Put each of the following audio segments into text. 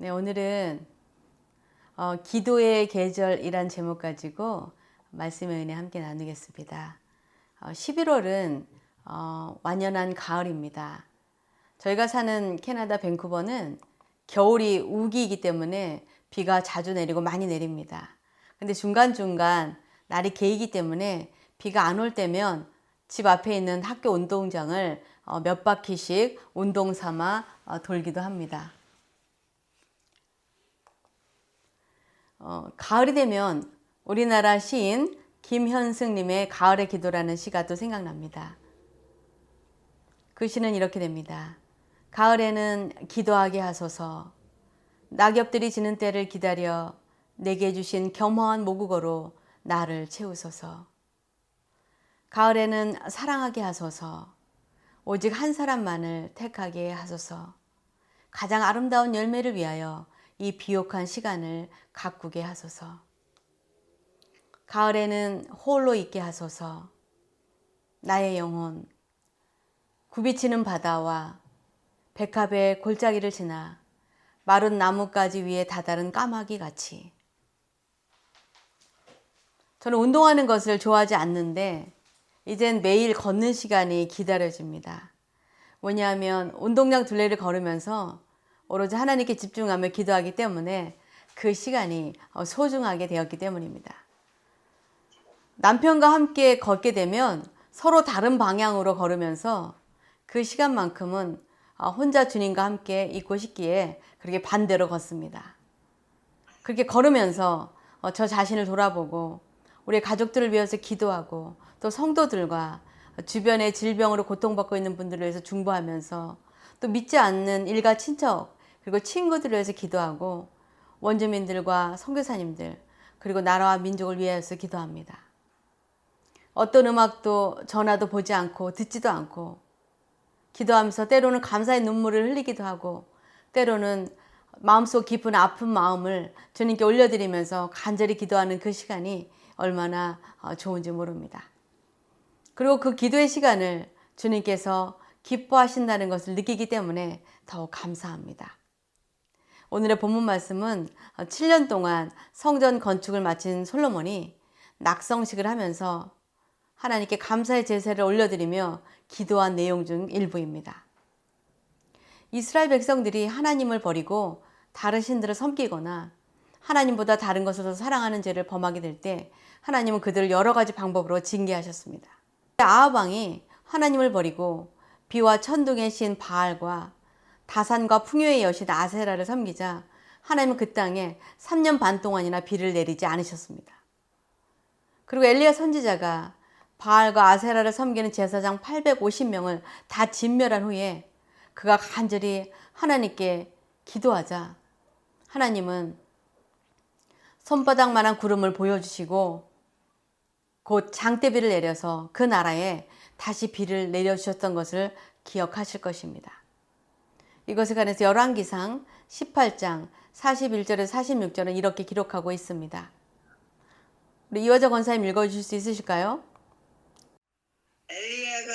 네, 오늘은 기도의 계절이란 제목 가지고 말씀의 은혜 함께 나누겠습니다. 11월은 완연한 가을입니다. 저희가 사는 캐나다 밴쿠버는 겨울이 우기이기 때문에 비가 자주 내리고 많이 내립니다. 근데 중간중간 날이 개이기 때문에 비가 안 올 때면 집 앞에 있는 학교 운동장을 몇 바퀴씩 운동 삼아 돌기도 합니다. 가을이 되면 우리나라 시인 김현승님의 가을의 기도라는 시가 또 생각납니다. 그 시는 이렇게 됩니다. 가을에는 기도하게 하소서. 낙엽들이 지는 때를 기다려 내게 주신 겸허한 모국어로 나를 채우소서. 가을에는 사랑하게 하소서. 오직 한 사람만을 택하게 하소서. 가장 아름다운 열매를 위하여 이 비옥한 시간을 가꾸게 하소서. 가을에는 홀로 있게 하소서. 나의 영혼, 굽이치는 바다와 백합의 골짜기를 지나 마른 나뭇가지 위에 다다른 까마귀 같이. 저는 운동하는 것을 좋아하지 않는데 이젠 매일 걷는 시간이 기다려집니다. 뭐냐면 운동장 둘레를 걸으면서 오로지 하나님께 집중하며 기도하기 때문에 그 시간이 소중하게 되었기 때문입니다. 남편과 함께 걷게 되면 서로 다른 방향으로 걸으면서 그 시간만큼은 혼자 주님과 함께 있고 싶기에 그렇게 반대로 걷습니다. 그렇게 걸으면서 저 자신을 돌아보고 우리 가족들을 위해서 기도하고 또 성도들과 주변의 질병으로 고통받고 있는 분들을 위해서 중보하면서 또 믿지 않는 일가 친척 그리고 친구들을 위해서 기도하고 원주민들과 선교사님들 그리고 나라와 민족을 위해서 기도합니다. 어떤 음악도 전화도 보지 않고 듣지도 않고 기도하면서 때로는 감사의 눈물을 흘리기도 하고 때로는 마음속 깊은 아픈 마음을 주님께 올려드리면서 간절히 기도하는 그 시간이 얼마나 좋은지 모릅니다. 그리고 그 기도의 시간을 주님께서 기뻐하신다는 것을 느끼기 때문에 더욱 감사합니다. 오늘의 본문 말씀은 7년 동안 성전 건축을 마친 솔로몬이 낙성식을 하면서 하나님께 감사의 제사를 올려드리며 기도한 내용 중 일부입니다. 이스라엘 백성들이 하나님을 버리고 다른 신들을 섬기거나 하나님보다 다른 것을 더 사랑하는 죄를 범하게 될 때 하나님은 그들을 여러 가지 방법으로 징계하셨습니다. 아합 왕이 하나님을 버리고 비와 천둥의 신 바알과 다산과 풍요의 여신 아세라를 섬기자 하나님은 그 땅에 3년 반 동안이나 비를 내리지 않으셨습니다. 그리고 엘리야 선지자가 바알과 아세라를 섬기는 제사장 850명을 다 진멸한 후에 그가 간절히 하나님께 기도하자 하나님은 손바닥만한 구름을 보여주시고 곧 장대비를 내려서 그 나라에 다시 비를 내려주셨던 것을 기억하실 것입니다. 이것에 관해서 열왕기상 18장 41절에서 46절은 이렇게 기록하고 있습니다. 우리 이화정 권사님 읽어주실 수 있으실까요? 엘리야가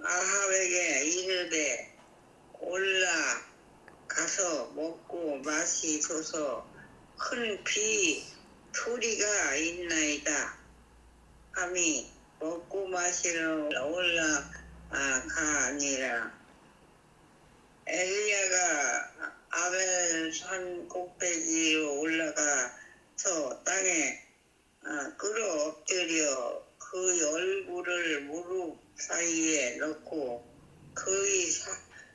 아합에게 이르되 올라가서 먹고 마시소서 큰 비 소리가 있나이다 함이 먹고 마시러 올라가니라. 엘리야가 아벨 산 꼭대기로 올라가서 땅에 끌어 엎드려 그의 얼굴을 무릎 사이에 넣고 그의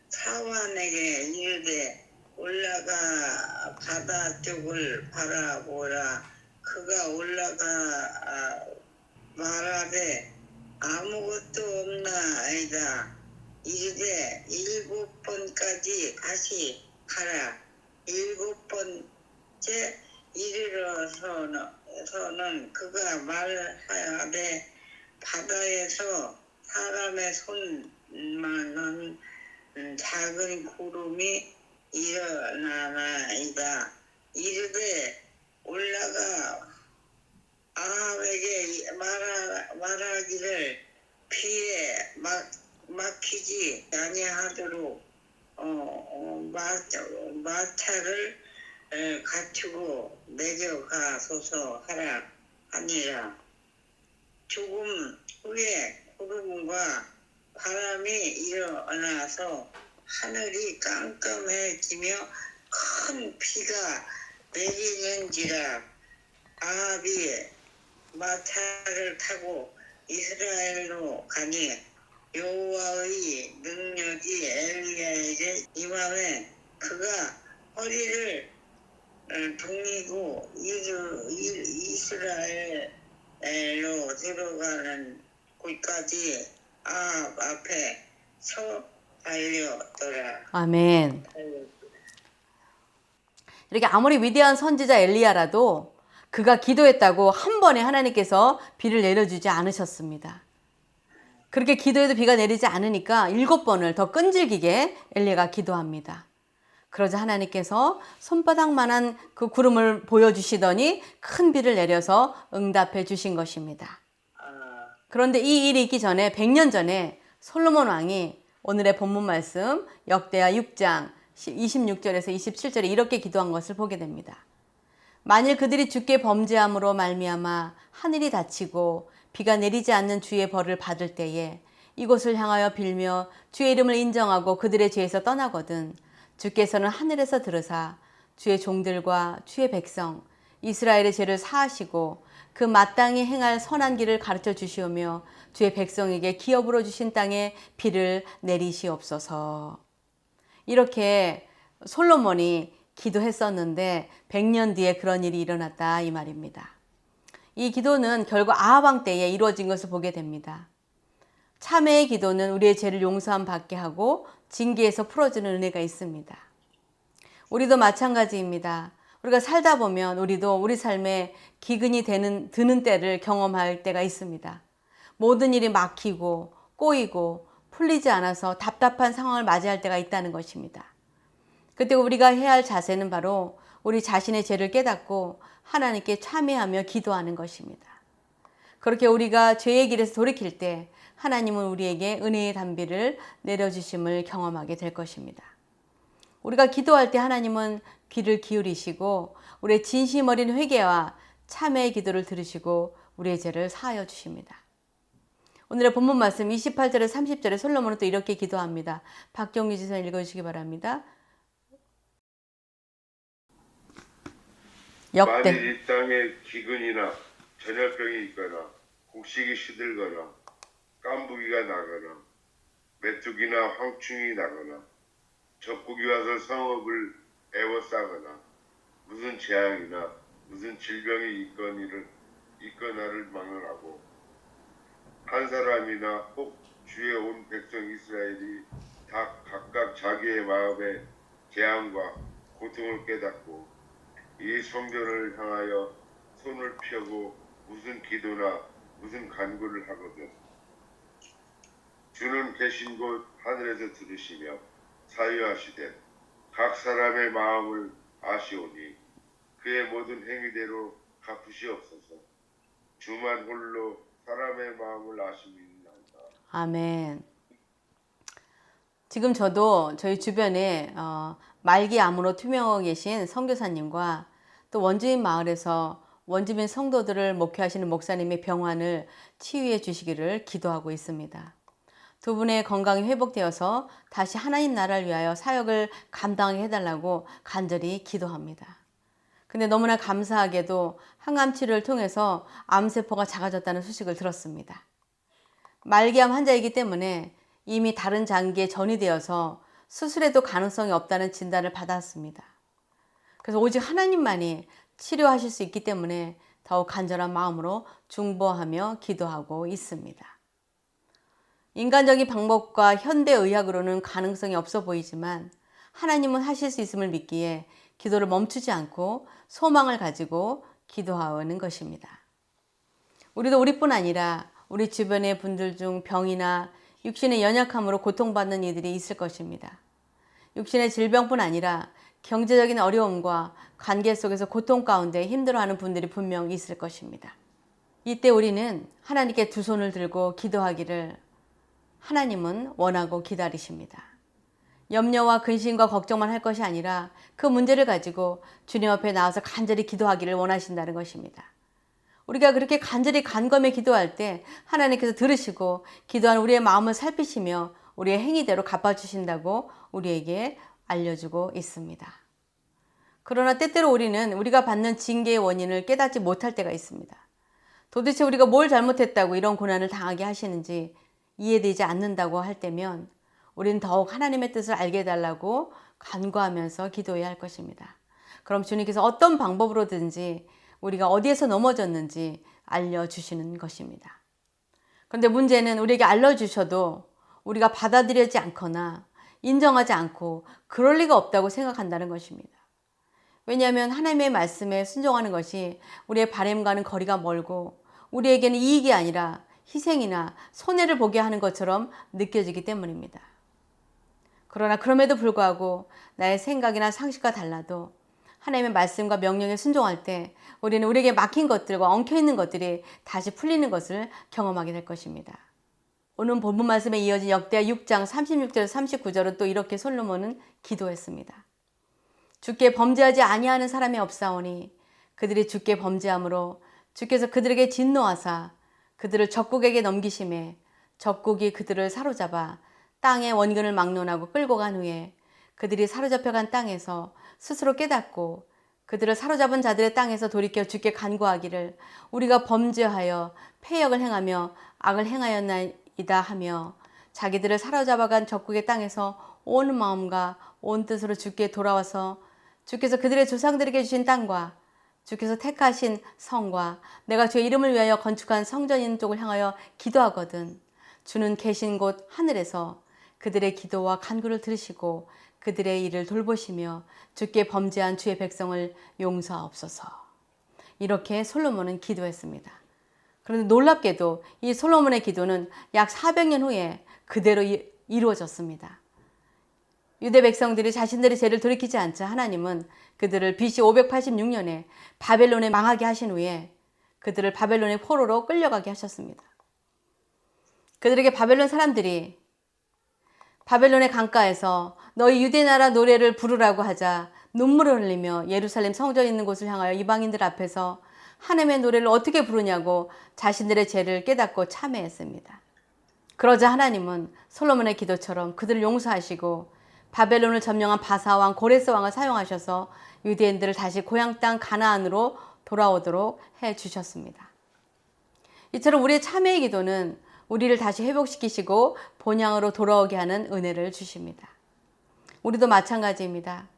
사환에게 이르되 올라가 바다 쪽을 바라보라. 그가 올라가 말하되 아무것도 없나이다. 이르되 7번까지 다시 가라. 7번째 이르러서는 그가 말하되 바다에서 사람의 손만한 작은 구름이 일어나나이다. 이르되 올라가 아합에게 말하기를 비에 막히지 아니하도록 마차를 갖추고 내려가소서 하라 하니라. 조금 후에 구름과 바람이 일어나서 하늘이 깜깜해지며 큰 비가 내리는지라. 아합이 마차를 타고 이스라엘로 가니 여호와의 능력이 엘리야에게 임함에 그가 허리를 동이고 이스라엘로 들어가는 곳까지 아합 앞에 서 달렸더라. 아멘. 이렇게 아무리 위대한 선지자 엘리야라도 그가 기도했다고 한 번에 하나님께서 비를 내려주지 않으셨습니다. 그렇게 기도해도 비가 내리지 않으니까 7번을 더 끈질기게 엘리야가 기도합니다. 그러자 하나님께서 손바닥만한 그 구름을 보여주시더니 큰 비를 내려서 응답해 주신 것입니다. 그런데 이 일이 있기 전에 100년 전에 솔로몬 왕이 오늘의 본문 말씀 역대하 6장 26절에서 27절에 이렇게 기도한 것을 보게 됩니다. 만일 그들이 주께 범죄함으로 말미암아 하늘이 닫히고 비가 내리지 않는 주의 벌을 받을 때에 이곳을 향하여 빌며 주의 이름을 인정하고 그들의 죄에서 떠나거든 주께서는 하늘에서 들으사 주의 종들과 주의 백성 이스라엘의 죄를 사하시고 그 마땅히 행할 선한 길을 가르쳐 주시오며 주의 백성에게 기업으로 주신 땅에 비를 내리시옵소서. 이렇게 솔로몬이 기도했었는데 100년 뒤에 그런 일이 일어났다 이 말입니다. 이 기도는 결국 아합 왕 때에 이루어진 것을 보게 됩니다. 참회의 기도는 우리의 죄를 용서함 받게 하고 징계에서 풀어주는 은혜가 있습니다. 우리도 마찬가지입니다. 우리가 살다 보면 우리도 우리 삶에 기근이 드는 때를 경험할 때가 있습니다. 모든 일이 막히고 꼬이고 풀리지 않아서 답답한 상황을 맞이할 때가 있다는 것입니다. 그때 우리가 해야 할 자세는 바로 우리 자신의 죄를 깨닫고 하나님께 참회하며 기도하는 것입니다. 그렇게 우리가 죄의 길에서 돌이킬 때 하나님은 우리에게 은혜의 단비를 내려주심을 경험하게 될 것입니다. 우리가 기도할 때 하나님은 귀를 기울이시고 우리의 진심 어린 회개와 참회의 기도를 들으시고 우리의 죄를 사하여 주십니다. 오늘의 본문 말씀 28절에 30절에 솔로몬은 또 이렇게 기도합니다. 박정규 지사 읽어주시기 바랍니다. 역대. 만일 이 땅에 기근이나 전염병이 있거나 곡식이 시들거나 깐부기가 나거나 메뚜기나 황충이 나거나 적국이 와서 성읍을 애워싸거나 무슨 재앙이나 무슨 질병이 있거나를 막론하고 한 사람이나 혹 주의 온 백성 이스라엘이 다 각각 자기의 마음의 재앙과 고통을 깨닫고 이 성전을 향하여 손을 펴고 무슨 기도나 무슨 간구를 하거든 주는 계신 곳 하늘에서 들으시며 사유하시되 각 사람의 마음을 아시오니 그의 모든 행위대로 갚으시옵소서. 주만 홀로 사람의 마음을 아심이나이다. 아멘. 지금 저도 저희 주변에 말기 암으로 투병하고 계신 선교사님과 또 원주민 마을에서 원주민 성도들을 목회하시는 목사님의 병환을 치유해 주시기를 기도하고 있습니다. 두 분의 건강이 회복되어서 다시 하나님 나라를 위하여 사역을 감당하게 해달라고 간절히 기도합니다. 근데 너무나 감사하게도 항암 치료를 통해서 암세포가 작아졌다는 소식을 들었습니다. 말기암 환자이기 때문에 이미 다른 장기에 전이되어서 수술에도 가능성이 없다는 진단을 받았습니다. 그래서 오직 하나님만이 치료하실 수 있기 때문에 더욱 간절한 마음으로 중보하며 기도하고 있습니다. 인간적인 방법과 현대의학으로는 가능성이 없어 보이지만 하나님은 하실 수 있음을 믿기에 기도를 멈추지 않고 소망을 가지고 기도하는 것입니다. 우리도 우리뿐 아니라 우리 주변의 분들 중 병이나 육신의 연약함으로 고통받는 이들이 있을 것입니다. 육신의 질병뿐 아니라 경제적인 어려움과 관계 속에서 고통 가운데 힘들어하는 분들이 분명 있을 것입니다. 이때 우리는 하나님께 두 손을 들고 기도하기를 하나님은 원하고 기다리십니다. 염려와 근심과 걱정만 할 것이 아니라 그 문제를 가지고 주님 앞에 나와서 간절히 기도하기를 원하신다는 것입니다. 우리가 그렇게 간절히 간검에 기도할 때 하나님께서 들으시고 기도하는 우리의 마음을 살피시며 우리의 행위대로 갚아주신다고 우리에게 알려주고 있습니다. 그러나 때때로 우리는 우리가 받는 징계의 원인을 깨닫지 못할 때가 있습니다. 도대체 우리가 뭘 잘못했다고 이런 고난을 당하게 하시는지 이해되지 않는다고 할 때면 우리는 더욱 하나님의 뜻을 알게 해달라고 간구하면서 기도해야 할 것입니다. 그럼 주님께서 어떤 방법으로든지 우리가 어디에서 넘어졌는지 알려주시는 것입니다. 그런데 문제는 우리에게 알려주셔도 우리가 받아들이지 않거나 인정하지 않고 그럴 리가 없다고 생각한다는 것입니다. 왜냐하면 하나님의 말씀에 순종하는 것이 우리의 바람과는 거리가 멀고 우리에게는 이익이 아니라 희생이나 손해를 보게 하는 것처럼 느껴지기 때문입니다. 그러나 그럼에도 불구하고 나의 생각이나 상식과 달라도 하나님의 말씀과 명령에 순종할 때 우리는 우리에게 막힌 것들과 엉켜있는 것들이 다시 풀리는 것을 경험하게 될 것입니다. 오늘 본문 말씀에 이어진 역대하 6장 36절에서 39절은 또 이렇게 솔로몬은 기도했습니다. 주께 범죄하지 아니하는 사람이 없사오니 그들이 주께 범죄함으로 주께서 그들에게 진노하사 그들을 적국에게 넘기심에 적국이 그들을 사로잡아 땅의 원근을 막론하고 끌고 간 후에 그들이 사로잡혀간 땅에서 스스로 깨닫고 그들을 사로잡은 자들의 땅에서 돌이켜 주께 간구하기를 우리가 범죄하여 패역을 행하며 악을 행하였나이다 하며 자기들을 사로잡아간 적국의 땅에서 온 마음과 온 뜻으로 주께 돌아와서 주께서 그들의 조상들에게 주신 땅과 주께서 택하신 성과 내가 주의 이름을 위하여 건축한 성전 있는 쪽을 향하여 기도하거든 주는 계신 곳 하늘에서 그들의 기도와 간구를 들으시고 그들의 일을 돌보시며 주께 범죄한 주의 백성을 용서하옵소서. 이렇게 솔로몬은 기도했습니다. 그런데 놀랍게도 이 솔로몬의 기도는 약 400년 후에 그대로 이루어졌습니다. 유대 백성들이 자신들의 죄를 돌이키지 않자 하나님은 그들을 BC 586년에 바벨론에 망하게 하신 후에 그들을 바벨론의 포로로 끌려가게 하셨습니다. 그들에게 바벨론 사람들이 바벨론의 강가에서 너희 유대 나라 노래를 부르라고 하자 눈물을 흘리며 예루살렘 성전 있는 곳을 향하여 이방인들 앞에서 하나님의 노래를 어떻게 부르냐고 자신들의 죄를 깨닫고 참회했습니다. 그러자 하나님은 솔로몬의 기도처럼 그들을 용서하시고 바벨론을 점령한 바사왕 고레스 왕을 사용하셔서 유대인들을 다시 고향 땅 가나안으로 돌아오도록 해주셨습니다. 이처럼 우리의 참회의 기도는 우리를 다시 회복시키시고 본향으로 돌아오게 하는 은혜를 주십니다. 우리도 마찬가지입니다.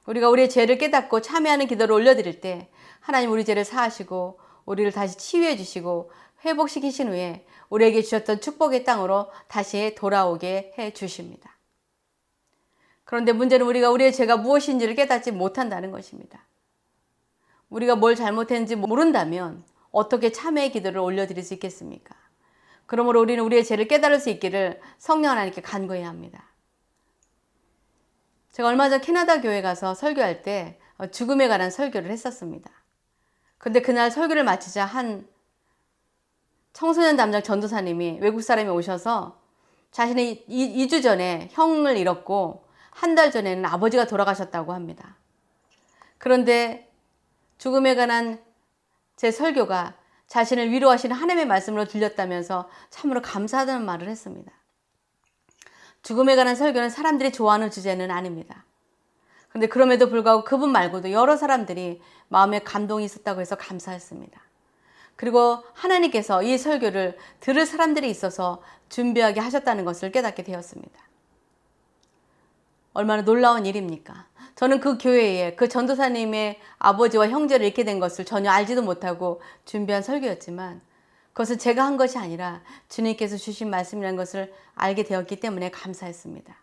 우리가 우리의 죄를 깨닫고 참회하는 기도를 올려드릴 때 하나님 우리 죄를 사하시고 우리를 다시 치유해 주시고 회복시키신 후에 우리에게 주셨던 축복의 땅으로 다시 돌아오게 해 주십니다. 그런데 문제는 우리가 우리의 죄가 무엇인지를 깨닫지 못한다는 것입니다. 우리가 뭘 잘못했는지 모른다면 어떻게 참회의 기도를 올려드릴 수 있겠습니까? 그러므로 우리는 우리의 죄를 깨달을 수 있기를 성령 하나님께 간구해야 합니다. 제가 얼마 전 캐나다 교회 가서 설교할 때 죽음에 관한 설교를 했었습니다. 근데 그날 설교를 마치자 한 청소년 담당 전도사님이 외국 사람이 오셔서 자신이 2주 전에 형을 잃었고 한 달 전에는 아버지가 돌아가셨다고 합니다. 그런데 죽음에 관한 제 설교가 자신을 위로하시는 하나님의 말씀으로 들렸다면서 참으로 감사하다는 말을 했습니다. 죽음에 관한 설교는 사람들이 좋아하는 주제는 아닙니다. 그런데 그럼에도 불구하고 그분 말고도 여러 사람들이 마음에 감동이 있었다고 해서 감사했습니다. 그리고 하나님께서 이 설교를 들을 사람들이 있어서 준비하게 하셨다는 것을 깨닫게 되었습니다. 얼마나 놀라운 일입니까? 저는 그 교회에 그 전도사님의 아버지와 형제를 잃게 된 것을 전혀 알지도 못하고 준비한 설교였지만 그것은 제가 한 것이 아니라 주님께서 주신 말씀이라는 것을 알게 되었기 때문에 감사했습니다.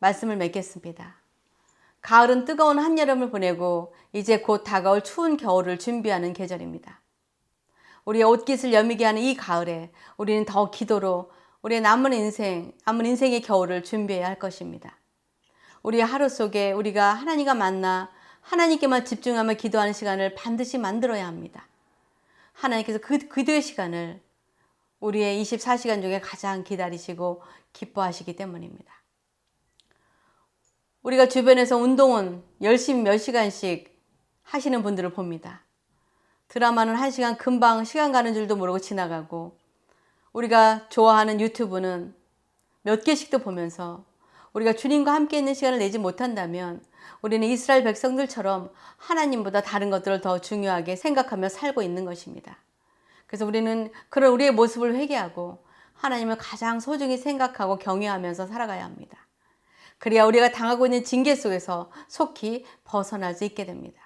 말씀을 맺겠습니다. 가을은 뜨거운 한여름을 보내고 이제 곧 다가올 추운 겨울을 준비하는 계절입니다. 우리의 옷깃을 여미게 하는 이 가을에 우리는 더 기도로 우리의 남은 인생의 겨울을 준비해야 할 것입니다. 우리의 하루 속에 우리가 하나님과 만나 하나님께만 집중하며 기도하는 시간을 반드시 만들어야 합니다. 하나님께서 그 기도의 시간을 우리의 24시간 중에 가장 기다리시고 기뻐하시기 때문입니다. 우리가 주변에서 운동은 열심히 몇 시간씩 하시는 분들을 봅니다. 드라마는 1시간 금방 시간 가는 줄도 모르고 지나가고, 우리가 좋아하는 유튜브는 몇 개씩도 보면서 우리가 주님과 함께 있는 시간을 내지 못한다면 우리는 이스라엘 백성들처럼 하나님보다 다른 것들을 더 중요하게 생각하며 살고 있는 것입니다. 그래서 우리는 그런 우리의 모습을 회개하고 하나님을 가장 소중히 생각하고 경외하면서 살아가야 합니다. 그래야 우리가 당하고 있는 징계 속에서 속히 벗어날 수 있게 됩니다.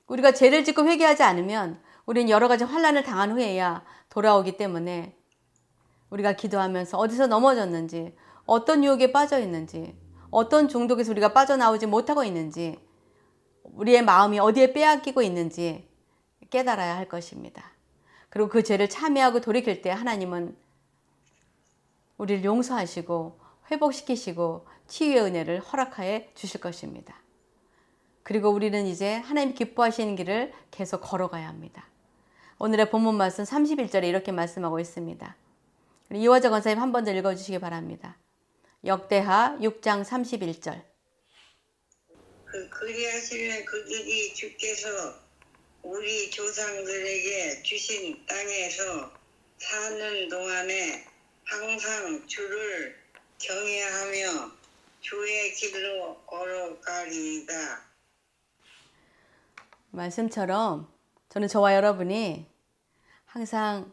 우리가 죄를 짓고 회개하지 않으면 우리는 여러 가지 환난을 당한 후에야 돌아오기 때문에 우리가 기도하면서 어디서 넘어졌는지, 어떤 유혹에 빠져 있는지, 어떤 중독에서 우리가 빠져나오지 못하고 있는지, 우리의 마음이 어디에 빼앗기고 있는지 깨달아야 할 것입니다. 그리고 그 죄를 참회하고 돌이킬 때 하나님은 우리를 용서하시고 회복시키시고 치유의 은혜를 허락하여 주실 것입니다. 그리고 우리는 이제 하나님 기뻐하시는 길을 계속 걸어가야 합니다. 오늘의 본문 말씀 31절에 이렇게 말씀하고 있습니다. 이화정 권사님 한 번 더 읽어주시기 바랍니다. 역대하 6장 31절. 그리하시는 그들이 주께서 우리 조상들에게 주신 땅에서 사는 동안에 항상 주를 경외하며 주의 길로 걸어가리이다. 말씀처럼 저는 저와 여러분이 항상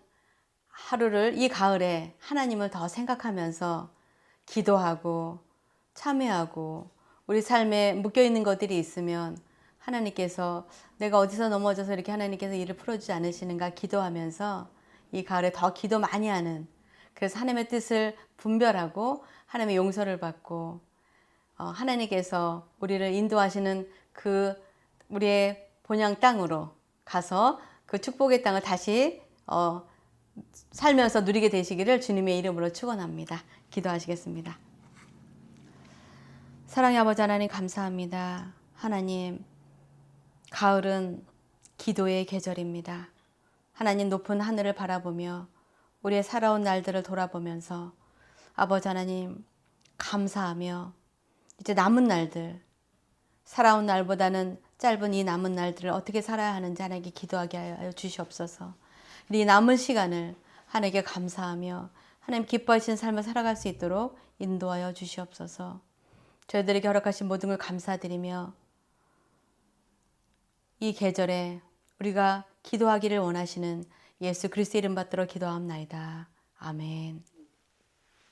하루를 이 가을에 하나님을 더 생각하면서 기도하고 참회하고 우리 삶에 묶여있는 것들이 있으면 하나님께서 내가 어디서 넘어져서 이렇게 하나님께서 일을 풀어주지 않으시는가 기도하면서 이 가을에 더 기도 많이 하는, 그래서 하나님의 뜻을 분별하고 하나님의 용서를 받고 하나님께서 우리를 인도하시는 그 우리의 본향 땅으로 가서 그 축복의 땅을 다시 살면서 누리게 되시기를 주님의 이름으로 축원합니다. 기도하시겠습니다. 사랑의 아버지 하나님 감사합니다. 하나님, 가을은 기도의 계절입니다. 하나님 높은 하늘을 바라보며 우리의 살아온 날들을 돌아보면서 아버지 하나님 감사하며 이제 남은 날들, 살아온 날보다는 짧은 이 남은 날들을 어떻게 살아야 하는지 하나님께 기도하게 하여 주시옵소서. 이 남은 시간을 하나님께 감사하며 하나님 기뻐하시는 삶을 살아갈 수 있도록 인도하여 주시옵소서. 저희들에게 허락하신 모든 걸 감사드리며 이 계절에 우리가 기도하기를 원하시는 예수 그리스도 이름 받들어 기도하옵나이다. 아멘.